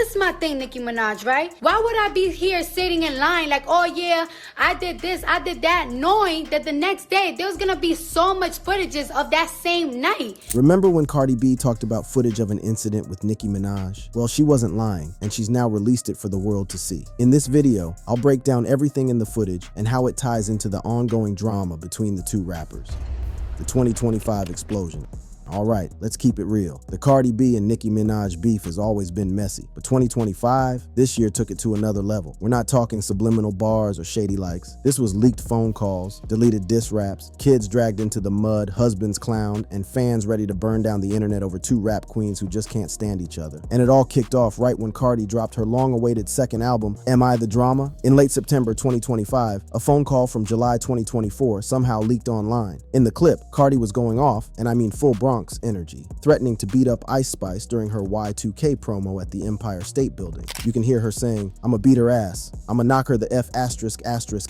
this is my thing, Nicki Minaj, right? Why would I be here sitting in line like, oh yeah, I did this, I did that, knowing that the next day there was gonna be so much footages of that same night? Remember when Cardi B talked about footage of an incident with Nicki Minaj? Well, she wasn't lying, and she's now released it for the world to see. In this video, I'll break down everything in the footage and how it ties into the ongoing drama between the two rappers. The 2025 explosion. All right, let's keep it real. The Cardi B and Nicki Minaj beef has always been messy, but 2025, this year took it to another level. We're not talking subliminal bars or shady likes. This was leaked phone calls, deleted diss raps, kids dragged into the mud, husbands clowned, and fans ready to burn down the internet over two rap queens who just can't stand each other. And it all kicked off right when Cardi dropped her long-awaited second album, Am I the Drama? In late September 2025, a phone call from July 2024 somehow leaked online. In the clip, Cardi was going off, and I mean full Bronx energy, threatening to beat up Ice Spice during her Y2K promo at the Empire State Building. You can hear her saying, "I'ma beat her ass. I'ma knock her the F***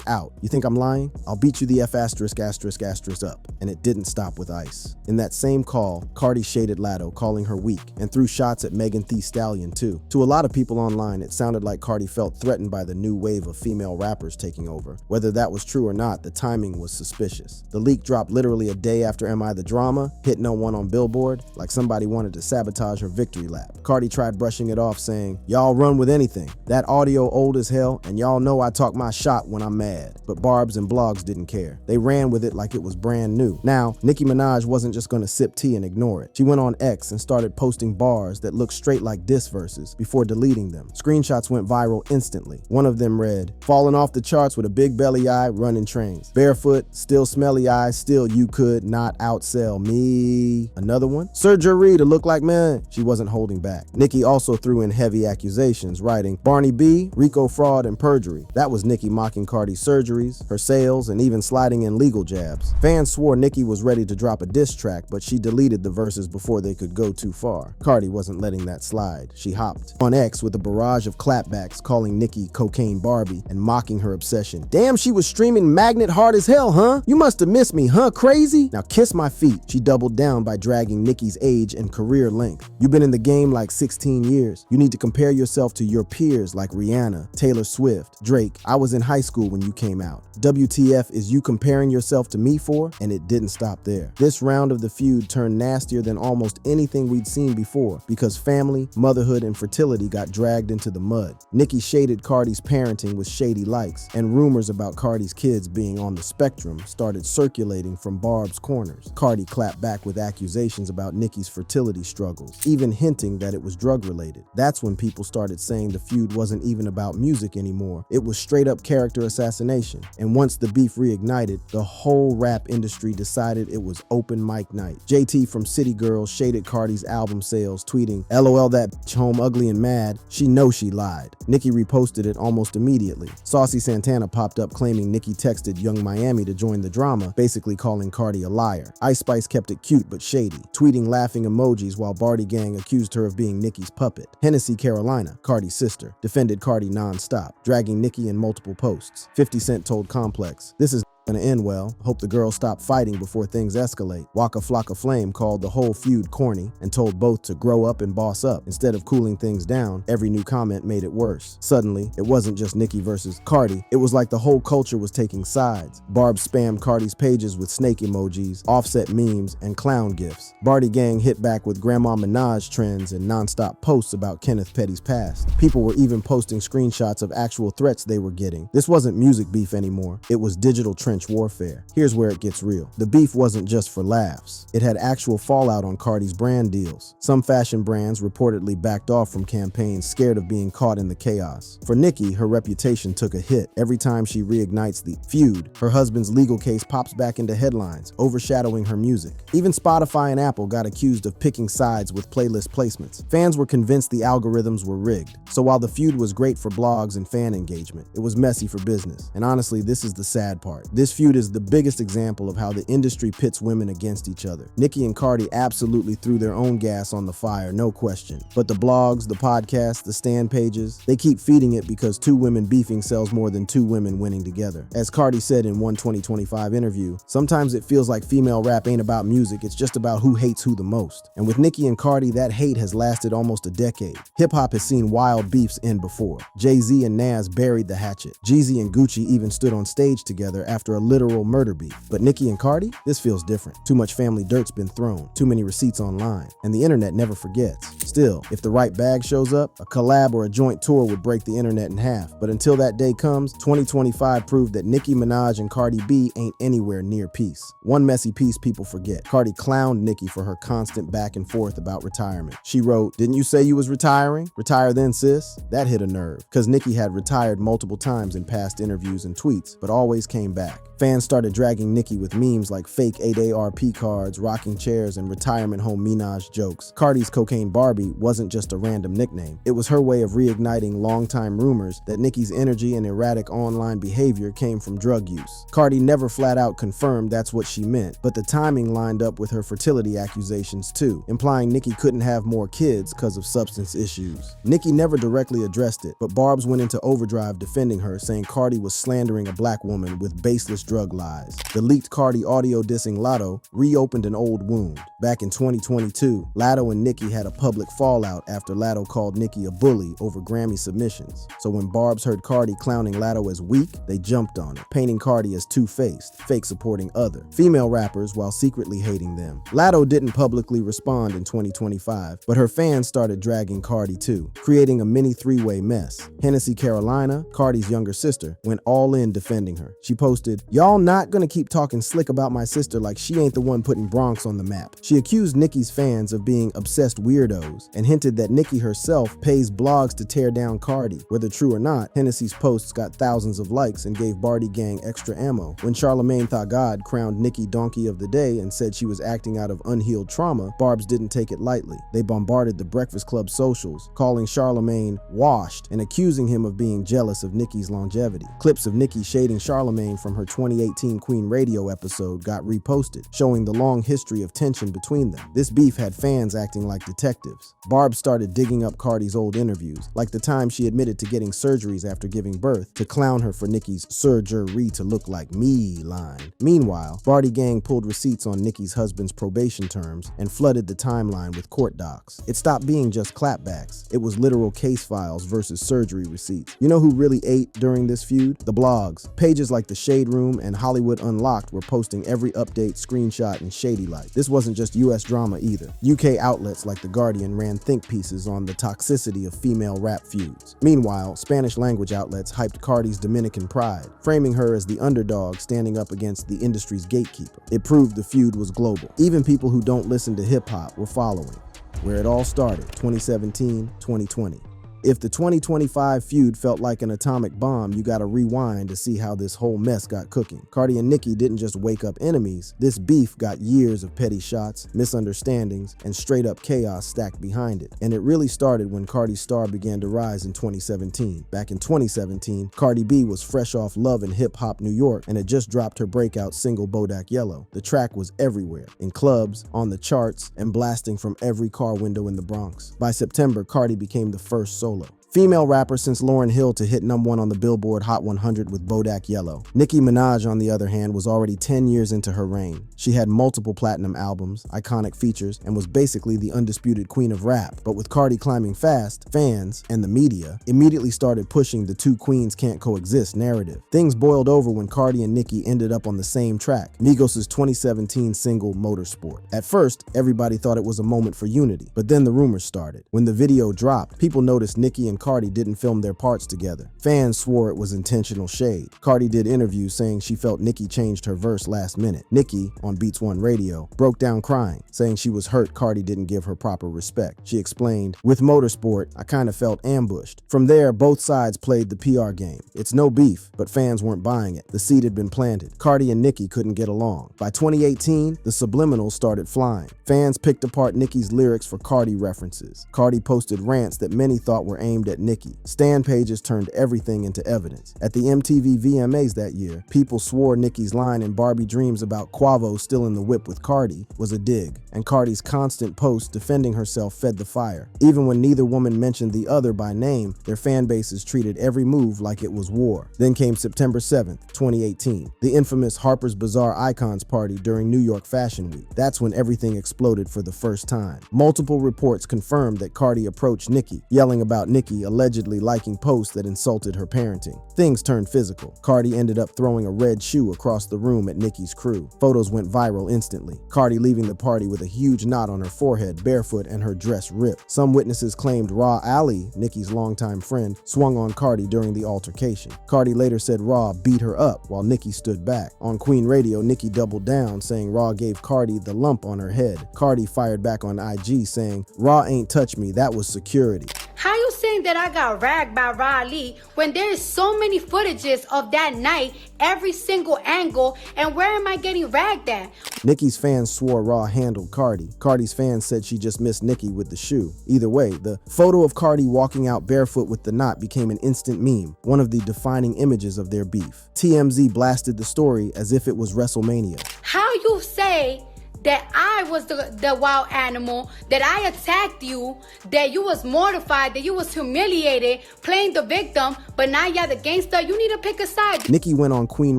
out. You think I'm lying? I'll beat you the F*** up." And it didn't stop with Ice. In that same call, Cardi shaded Latto, calling her weak, and threw shots at Megan Thee Stallion too. To a lot of people online, it sounded like Cardi felt threatened by the new wave of female rappers taking over. Whether that was true or not, the timing was suspicious. The leak dropped literally a day after Am I the Drama hit #1 on Billboard, like somebody wanted to sabotage her victory lap. Cardi tried brushing it off, saying, "Y'all run with anything. That audio old as hell, and y'all know I talk my shot when I'm mad." But Barbs and blogs didn't care. They ran with it like it was brand new. Now, Nicki Minaj wasn't just gonna sip tea and ignore it. She went on X and started posting bars that looked straight like diss verses before deleting them. Screenshots went viral instantly. One of them read, "Falling off the charts with a big belly eye, running trains. Barefoot, still smelly eyes, still you could not outsell me." Another one, "Surgery to look like man." She wasn't holding back. Nicki also threw in heavy accusations, writing, "Barney B, Rico fraud and perjury." That was Nicki mocking Cardi's surgeries, her sales, and even sliding in legal jabs. Fans swore Nicki was ready to drop a diss track, but she deleted the verses before they could go too far. Cardi wasn't letting that slide. She hopped on X with a barrage of clapbacks, calling Nicki Cocaine Barbie and mocking her obsession. "Damn, she was streaming Magnet hard as hell, huh? You must have missed me, huh, crazy? Now kiss my feet." She doubled down by dragging Nicki's age and career length. "You've been in the game like 16 years. You need to compare yourself to your peers like Rihanna, Taylor Swift, Drake. I was in high school when you came out. WTF is you comparing yourself to me for?" And it didn't stop there. This round of the feud turned nastier than almost anything we'd seen before because family, motherhood, and fertility got dragged into the mud. Nicki shaded Cardi's parenting with shady likes, and rumors about Cardi's kids being on the spectrum started circulating from Barb's corners. Cardi clapped back with accusations about Nicki's fertility struggles, even hinting that it was drug-related. That's when people started saying the feud wasn't even about music anymore. It was straight-up character assassination. And once the beef reignited, the whole rap industry decided it was open mic night. JT from City Girls shaded Cardi's album sales, tweeting, "LOL that bitch home ugly and mad. She knows she lied." Nicki reposted it almost immediately. Saucy Santana popped up claiming Nicki texted Young Miami to join the drama, basically calling Cardi a liar. Ice Spice kept it cute but shady, tweeting laughing emojis while Bardi Gang accused her of being Nicki's puppet. Hennessy Carolina, Cardi's sister, defended Cardi non-stop, dragging Nicki in multiple posts. 50 Cent told Complex, "This is gonna end well. Hope the girls stop fighting before things escalate." Waka Flocka Flame called the whole feud corny and told both to grow up and boss up. Instead of cooling things down, every new comment made it worse. Suddenly, it wasn't just Nicki versus Cardi. It was like the whole culture was taking sides. Barb spammed Cardi's pages with snake emojis, offset memes, and clown gifs. Bardi Gang hit back with Grandma Minaj trends and nonstop posts about Kenneth Petty's past. People were even posting screenshots of actual threats they were getting. This wasn't music beef anymore. It was digital trench warfare. Here's where it gets real. The beef wasn't just for laughs. It had actual fallout on Cardi's brand deals. Some fashion brands reportedly backed off from campaigns scared of being caught in the chaos. For Nicki, her reputation took a hit. Every time she reignites the feud, her husband's legal case pops back into headlines, overshadowing her music. Even Spotify and Apple got accused of picking sides with playlist placements. Fans were convinced the algorithms were rigged. So while the feud was great for blogs and fan engagement, it was messy for business. And honestly, this is the sad part. This feud is the biggest example of how the industry pits women against each other. Nicki and Cardi absolutely threw their own gas on the fire, no question. But the blogs, the podcasts, the stand pages, they keep feeding it because two women beefing sells more than two women winning together. As Cardi said in one 2025 interview, sometimes it feels like female rap ain't about music, it's just about who hates who the most. And with Nicki and Cardi, that hate has lasted almost a decade. Hip-hop has seen wild beefs end before. Jay-Z and Nas buried the hatchet. Jeezy and Gucci even stood on stage together after a literal murder beef. But Nicki and Cardi? This feels different. Too much family dirt's been thrown, too many receipts online, and the internet never forgets. Still, if the right bag shows up, a collab or a joint tour would break the internet in half. But until that day comes, 2025 proved that Nicki Minaj and Cardi B ain't anywhere near peace. One messy piece people forget. Cardi clowned Nicki for her constant back and forth about retirement. She wrote, "Didn't you say you was retiring? Retire then, sis?" That hit a nerve, because Nicki had retired multiple times in past interviews and tweets, but always came back. Fans started dragging Nicki with memes like fake 8ARP cards, rocking chairs, and retirement home Minaj jokes. Cardi's Cocaine Barbie wasn't just a random nickname. It was her way of reigniting longtime rumors that Nicki's energy and erratic online behavior came from drug use. Cardi never flat out confirmed that's what she meant, but the timing lined up with her fertility accusations too, implying Nicki couldn't have more kids because of substance issues. Nicki never directly addressed it, but Barbs went into overdrive defending her, saying Cardi was slandering a black woman with baseless drug lies. The leaked Cardi audio dissing Latto reopened an old wound. Back in 2022, Latto and Nicki had a public fallout after Latto called Nicki a bully over Grammy submissions. So when Barbs heard Cardi clowning Latto as weak, they jumped on it, painting Cardi as two-faced, fake supporting other female rappers while secretly hating them. Latto didn't publicly respond in 2025, but her fans started dragging Cardi too, creating a mini three-way mess. Hennessy Carolina, Cardi's younger sister, went all in defending her. She posted, "Y'all not gonna keep talking slick about my sister like she ain't the one putting Bronx on the map." She accused Nicki's fans of being obsessed weirdos and hinted that Nicki herself pays blogs to tear down Cardi. Whether true or not, Hennessy's posts got thousands of likes and gave Bardi Gang extra ammo. When Charlamagne Tha God crowned Nicki Donkey of the Day and said she was acting out of unhealed trauma, Barbs didn't take it lightly. They bombarded the Breakfast Club socials, calling Charlamagne washed and accusing him of being jealous of Nicki's longevity. Clips of Nicki shading Charlamagne from her 2018 Queen Radio episode got reposted, showing the long history of tension between them. This beef had fans acting like detectives. Barb started digging up Cardi's old interviews, like the time she admitted to getting surgeries after giving birth, to clown her for Nicki's surgery to look like me line. Meanwhile, Bardi Gang pulled receipts on Nicki's husband's probation terms and flooded the timeline with court docs. It stopped being just clapbacks. It was literal case files versus surgery receipts. You know who really ate during this feud? The blogs. Pages like The Shade Room and Hollywood Unlocked were posting every update, screenshot, and shady light. This wasn't just US drama either. UK outlets like The Guardian ran think pieces on the toxicity of female rap feuds. Meanwhile, Spanish language outlets hyped Cardi's Dominican pride, framing her as the underdog standing up against the industry's gatekeeper. It proved the feud was global. Even people who don't listen to hip-hop were following. Where it all started, 2017, 2020. If the 2025 feud felt like an atomic bomb, you gotta rewind to see how this whole mess got cooking. Cardi and Nicki didn't just wake up enemies. This beef got years of petty shots, misunderstandings, and straight up chaos stacked behind it. And it really started when Cardi's star began to rise in 2017. Back in 2017, Cardi B was fresh off Love and Hip Hop New York and had just dropped her breakout single Bodak Yellow. The track was everywhere, in clubs, on the charts, and blasting from every car window in the Bronx. By September, Cardi became the first solo female rapper since Lauryn Hill to hit #1 on the Billboard Hot 100 with Bodak Yellow. Nicki Minaj, on the other hand, was already 10 years into her reign. She had multiple platinum albums, iconic features, and was basically the undisputed queen of rap. But with Cardi climbing fast, fans, and the media immediately started pushing the two queens can't coexist narrative. Things boiled over when Cardi and Nicki ended up on the same track, Migos' 2017 single Motorsport. At first, everybody thought it was a moment for unity, but then the rumors started. When the video dropped, people noticed Nicki and Cardi didn't film their parts together. Fans swore it was intentional shade. Cardi did interviews saying she felt Nicki changed her verse last minute. Nicki, on Beats One Radio, broke down crying, saying she was hurt Cardi didn't give her proper respect. She explained, "With Motorsport, I kind of felt ambushed." From there, both sides played the PR game. It's no beef, but fans weren't buying it. The seed had been planted. Cardi and Nicki couldn't get along. By 2018, the subliminals started flying. Fans picked apart Nicki's lyrics for Cardi references. Cardi posted rants that many thought were aimed at at Nicki. Stan pages turned everything into evidence. At the MTV VMAs that year, people swore Nicki's line in Barbie Dreams about Quavo still in the whip with Cardi was a dig, and Cardi's constant posts defending herself fed the fire. Even when neither woman mentioned the other by name, their fan bases treated every move like it was war. Then came September 7th, 2018, the infamous Harper's Bazaar Icons party during New York Fashion Week. That's when everything exploded for the first time. Multiple reports confirmed that Cardi approached Nicki, yelling about Nicki allegedly liking posts that insulted her parenting. Things turned physical. Cardi ended up throwing a red shoe across the room at Nicki's crew. Photos went viral instantly. Cardi leaving the party with a huge knot on her forehead, barefoot, and her dress ripped. Some witnesses claimed Raw Ali, Nicki's longtime friend, swung on Cardi during the altercation. Cardi later said Raw beat her up while Nicki stood back. On Queen Radio, Nicki doubled down, saying Raw gave Cardi the lump on her head. Cardi fired back on IG saying, "Raw ain't touch me, that was security." How you saying that I got ragged by Riley when there is so many footages of that night, every single angle, and where am I getting ragged at? Nicki's fans swore Raw handled Cardi. Cardi's fans said she just missed Nicki with the shoe. Either way, the photo of Cardi walking out barefoot with the knot became an instant meme, one of the defining images of their beef. TMZ blasted the story as if it was WrestleMania. How you say that I was the wild animal, that I attacked you, that you was mortified, that you was humiliated, playing the victim, but now you're the gangster? You need to pick a side. Nicki went on Queen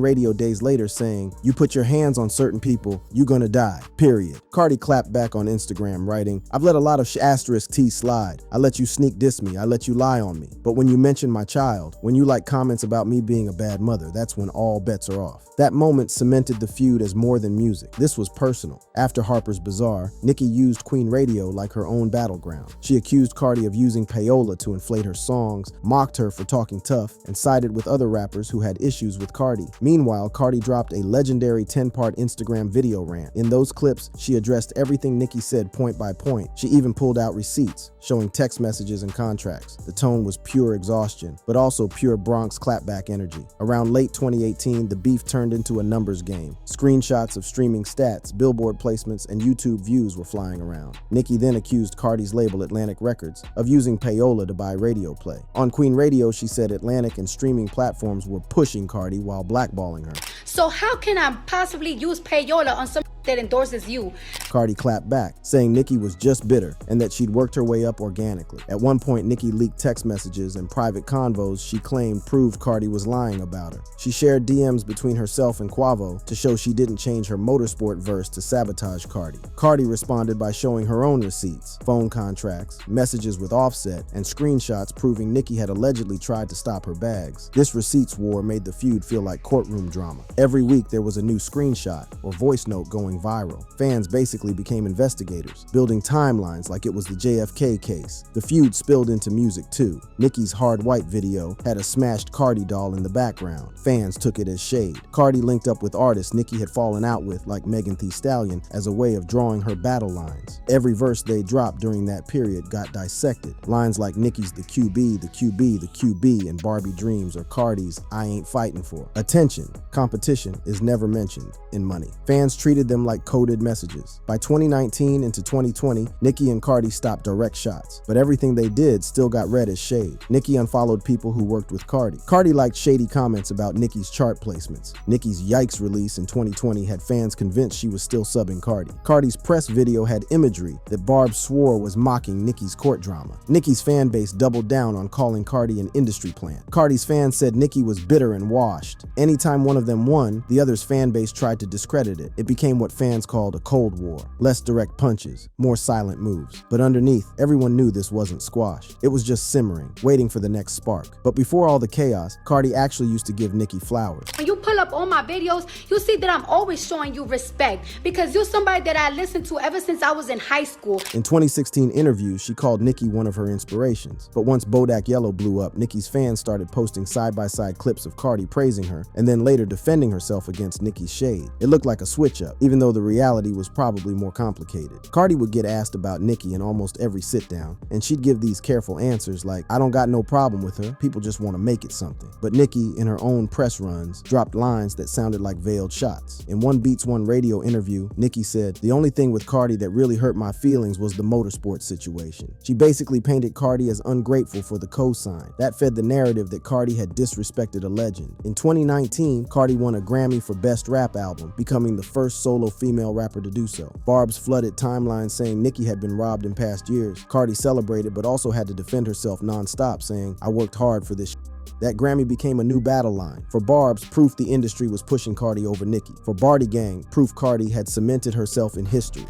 Radio days later saying, "You put your hands on certain people, you gonna die, period." Cardi clapped back on Instagram writing, "I've let a lot of *T slide. I let you sneak diss me, I let you lie on me. But when you mention my child, when you like comments about me being a bad mother, that's when all bets are off." That moment cemented the feud as more than music. This was personal. After Harper's Bazaar, Nicki used Queen Radio like her own battleground. She accused Cardi of using payola to inflate her songs, mocked her for talking tough, and sided with other rappers who had issues with Cardi. Meanwhile, Cardi dropped a legendary 10-part Instagram video rant. In those clips, she addressed everything Nicki said point by point. She even pulled out receipts, showing text messages and contracts. The tone was pure exhaustion, but also pure Bronx clapback energy. Around late 2018, the beef turned into a numbers game. Screenshots of streaming stats, Billboard placements, and YouTube views were flying around. Nicki then accused Cardi's label Atlantic Records of using payola to buy radio play. On Queen Radio, she said Atlantic and streaming platforms were pushing Cardi while blackballing her. So how can I possibly use payola on some that endorses you? Cardi clapped back, saying Nicki was just bitter and that she'd worked her way up organically. At one point, Nicki leaked text messages and private convos she claimed proved Cardi was lying about her. She shared DMs between herself and Quavo to show she didn't change her motorsport verse to sabotage Cardi. Cardi responded by showing her own receipts, phone contracts, messages with Offset, and screenshots proving Nicki had allegedly tried to stop her bags. This receipts war made the feud feel like courtroom drama. Every week there was a new screenshot or voice note going viral. Fans basically became investigators, building timelines like it was the JFK case. The feud spilled into music too. Nicki's Hard White video had a smashed Cardi doll in the background. Fans took it as shade. Cardi linked up with artists Nicki had fallen out with, like Megan Thee Stallion, as a way of drawing her battle lines. Every verse they dropped during that period got dissected. Lines like Nicki's "The QB, the QB, the QB" and Barbie Dreams, or Cardi's "I Ain't Fighting For." Attention, competition is never mentioned in Money. Fans treated them like coded messages. By 2019 into 2020, Nicki and Cardi stopped direct shots, but everything they did still got read as shade. Nicki unfollowed people who worked with Cardi. Cardi liked shady comments about Nicki's chart placements. Nicki's Yikes release in 2020 had fans convinced she was still subbing Cardi. Cardi's press video had imagery that Barb swore was mocking Nicki's court drama. Nicki's fan base doubled down on calling Cardi an industry plant. Cardi's fans said Nicki was bitter and washed. Anytime one of them won, the other's fan base tried to discredit it. It became what fans called a Cold War. Less direct punches, more silent moves. But underneath, everyone knew this wasn't squash. It was just simmering, waiting for the next spark. But before all the chaos, Cardi actually used to give Nicki flowers. When you pull up all my videos, you see that I'm always showing you respect because you're somebody that I listened to ever since I was in high school. In 2016 interviews, she called Nicki one of her inspirations. But once Bodak Yellow blew up, Nicki's fans started posting side-by-side clips of Cardi praising her and then later defending herself against Nicki's shade. It looked like a switch-up. Even though though the reality was probably more complicated. Cardi would get asked about Nicki in almost every sit-down, and she'd give these careful answers like, "I don't got no problem with her, people just want to make it something." But Nicki, in her own press runs, dropped lines that sounded like veiled shots. In one Beats One radio interview, Nicki said, "The only thing with Cardi that really hurt my feelings was the motorsports situation." She basically painted Cardi as ungrateful for the cosign. That fed the narrative that Cardi had disrespected a legend. In 2019, Cardi won a Grammy for Best Rap Album, becoming the first solo female rapper to do so. Barb's flooded timeline saying Nicki had been robbed in past years. Cardi celebrated but also had to defend herself non-stop, saying, "I worked hard for this." That Grammy became a new battle line. For Barb's, proof the industry was pushing Cardi over Nicki. For Bardi Gang, proof Cardi had cemented herself in history.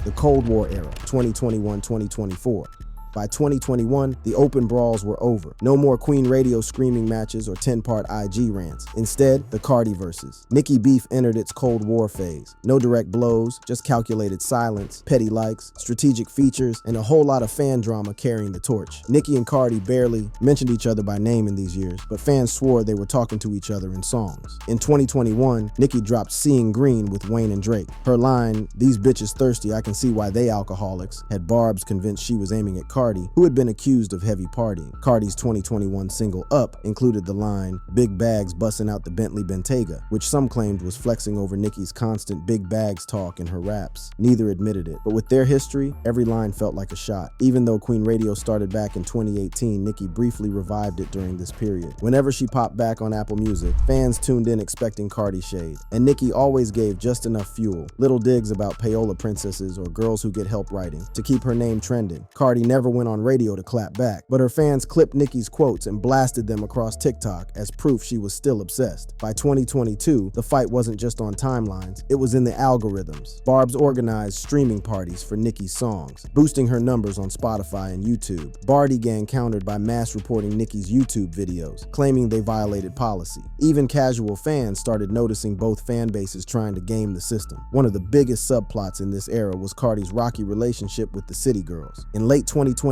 The Cold War era, 2021-2024. By 2021, the open brawls were over. No more Queen Radio screaming matches or 10-part IG rants. Instead, the Cardi verses. Nicki beef entered its Cold War phase. No direct blows, just calculated silence, petty likes, strategic features, and a whole lot of fan drama carrying the torch. Nicki and Cardi barely mentioned each other by name in these years, but fans swore they were talking to each other in songs. In 2021, Nicki dropped Seeing Green with Wayne and Drake. Her line, "These bitches thirsty, I can see why they alcoholics," had Barb's convinced she was aiming at Cardi, who had been accused of heavy partying. Cardi's 2021 single Up included the line, "Big bags busting out the Bentley Bentayga," which some claimed was flexing over Nicki's constant big bags talk in her raps. Neither admitted it, but with their history, every line felt like a shot. Even though Queen Radio started back in 2018, Nicki briefly revived it during this period. Whenever she popped back on Apple Music, fans tuned in expecting Cardi shade, and Nicki always gave just enough fuel, little digs about payola princesses or girls who get help writing, to keep her name trending. Cardi never went on radio to clap back, but her fans clipped Nicki's quotes and blasted them across TikTok as proof she was still obsessed. By 2022, the fight wasn't just on timelines, it was in the algorithms. Barb's organized streaming parties for Nicki's songs, boosting her numbers on Spotify and YouTube. Bardi Gang countered by mass reporting Nicki's YouTube videos, claiming they violated policy. Even casual fans started noticing both fan bases trying to game the system. One of the biggest subplots in this era was Cardi's rocky relationship with the City Girls. In late 2022,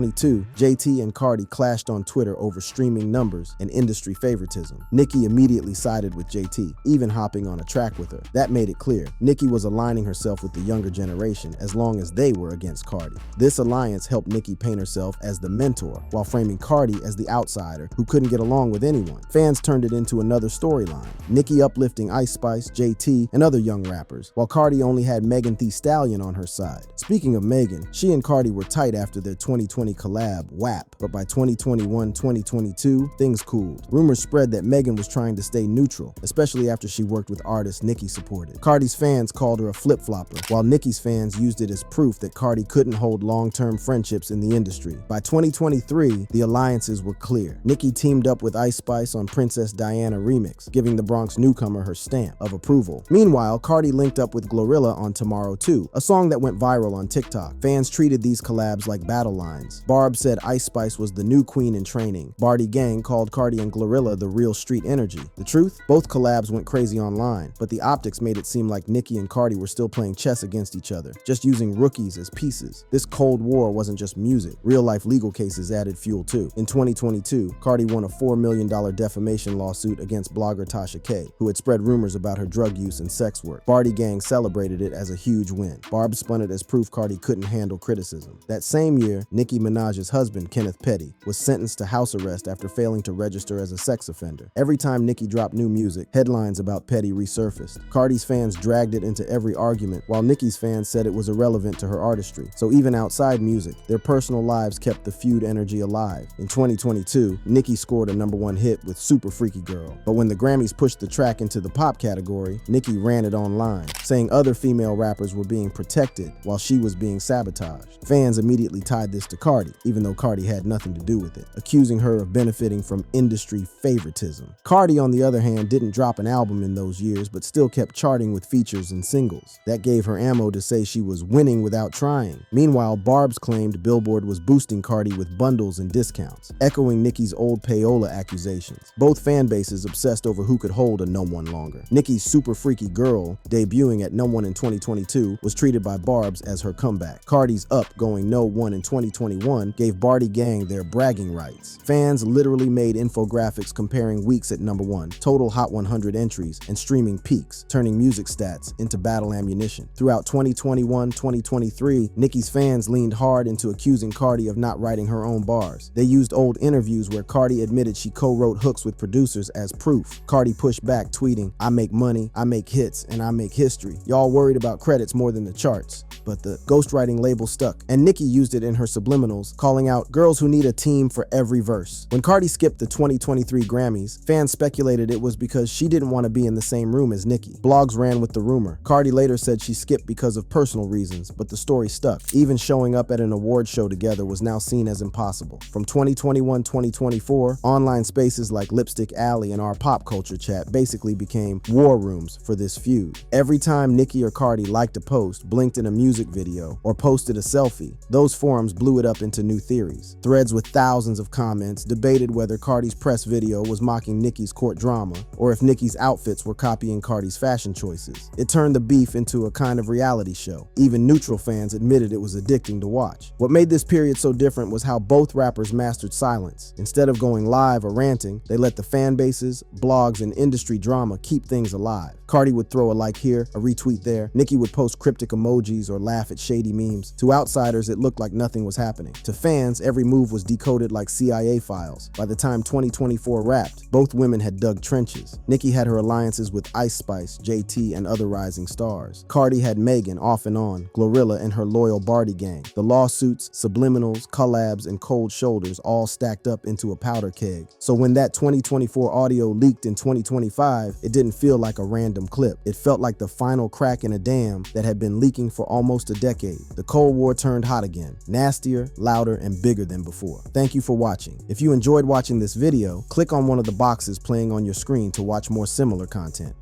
JT and Cardi clashed on Twitter over streaming numbers and industry favoritism. Nicki immediately sided with JT, even hopping on a track with her. That made it clear Nicki was aligning herself with the younger generation as long as they were against Cardi. This alliance helped Nicki paint herself as the mentor, while framing Cardi as the outsider who couldn't get along with anyone. Fans turned it into another storyline, Nicki uplifting Ice Spice, JT, and other young rappers, while Cardi only had Megan Thee Stallion on her side. Speaking of Megan, she and Cardi were tight after their 2020 collab, WAP, but by 2021-2022, things cooled. Rumors spread that Megan was trying to stay neutral, especially after she worked with artists Nicki supported. Cardi's fans called her a flip-flopper, while Nicki's fans used it as proof that Cardi couldn't hold long-term friendships in the industry. By 2023, the alliances were clear. Nicki teamed up with Ice Spice on Princess Diana remix, giving the Bronx newcomer her stamp of approval. Meanwhile, Cardi linked up with Glorilla on Tomorrow 2, a song that went viral on TikTok. Fans treated these collabs like battle lines. Barb said Ice Spice was the new queen in training. Bardi Gang called Cardi and Glorilla the real street energy. The truth? Both collabs went crazy online, but the optics made it seem like Nicki and Cardi were still playing chess against each other, just using rookies as pieces. This Cold War wasn't just music. Real-life legal cases added fuel too. In 2022, Cardi won a $4 million defamation lawsuit against blogger Tasha K, who had spread rumors about her drug use and sex work. Bardi Gang celebrated it as a huge win. Barb spun it as proof Cardi couldn't handle criticism. That same year, Nicki Minaj's husband, Kenneth Petty, was sentenced to house arrest after failing to register as a sex offender. Every time Nicki dropped new music, headlines about Petty resurfaced. Cardi's fans dragged it into every argument, while Nicki's fans said it was irrelevant to her artistry. So even outside music, their personal lives kept the feud energy alive. In 2022, Nicki scored a #1 hit with Super Freaky Girl. But when the Grammys pushed the track into the pop category, Nicki ran it online, saying other female rappers were being protected while she was being sabotaged. Fans immediately tied this to Cardi, even though Cardi had nothing to do with it, accusing her of benefiting from industry favoritism. Cardi, on the other hand, didn't drop an album in those years, but still kept charting with features and singles. That gave her ammo to say she was winning without trying. Meanwhile, Barb's claimed Billboard was boosting Cardi with bundles and discounts, echoing Nicki's old payola accusations. Both fan bases obsessed over who could hold a #1 longer. Nicki's Super Freaky Girl, debuting at #1 in 2022, was treated by Barb's as her comeback. Cardi's Up, going #1 in 2020 2021 gave Barty Gang their bragging rights. Fans literally made infographics comparing weeks at number 1, total Hot 100 entries, and streaming peaks, turning music stats into battle ammunition. Throughout 2021-2023, Nicki's fans leaned hard into accusing Cardi of not writing her own bars. They used old interviews where Cardi admitted she co-wrote hooks with producers as proof. Cardi pushed back, tweeting, "I make money, I make hits, and I make history. Y'all worried about credits more than the charts." But the ghostwriting label stuck, and Nicki used it in her subliminals, calling out girls who need a team for every verse. When Cardi skipped the 2023 Grammys, fans speculated it was because she didn't want to be in the same room as Nicki. Blogs ran with the rumor. Cardi later said she skipped because of personal reasons, but the story stuck. Even showing up at an award show together was now seen as impossible. From 2021-2024, online spaces like Lipstick Alley and our pop culture chat basically became war rooms for this feud. Every time Nicki or Cardi liked a post, blinked in a music video, or posted a selfie, those forums blew it up into new theories. Threads with thousands of comments debated whether Cardi's press video was mocking Nicki's court drama, or if Nicki's outfits were copying Cardi's fashion choices. It turned the beef into a kind of reality show. Even neutral fans admitted it was addicting to watch. What made this period so different was how both rappers mastered silence. Instead of going live or ranting, they let the fan bases, blogs, and industry drama keep things alive. Cardi would throw a like here, a retweet there. Nicki would post cryptic emojis or laugh at shady memes. To outsiders, it looked like nothing was happening. To fans, every move was decoded like CIA files. By the time 2024 wrapped, both women had dug trenches. Nicki had her alliances with Ice Spice, JT, and other rising stars. Cardi had Megan off and on, Glorilla, and her loyal Barty Gang. The lawsuits, subliminals, collabs, and cold shoulders all stacked up into a powder keg. So when that 2024 audio leaked in 2025, it didn't feel like a random clip. It felt like the final crack in a dam that had been leaking for almost a decade. The Cold War turned hot again, nastier, louder, and bigger than before. Thank you for watching. If you enjoyed watching this video, click on one of the boxes playing on your screen to watch more similar content.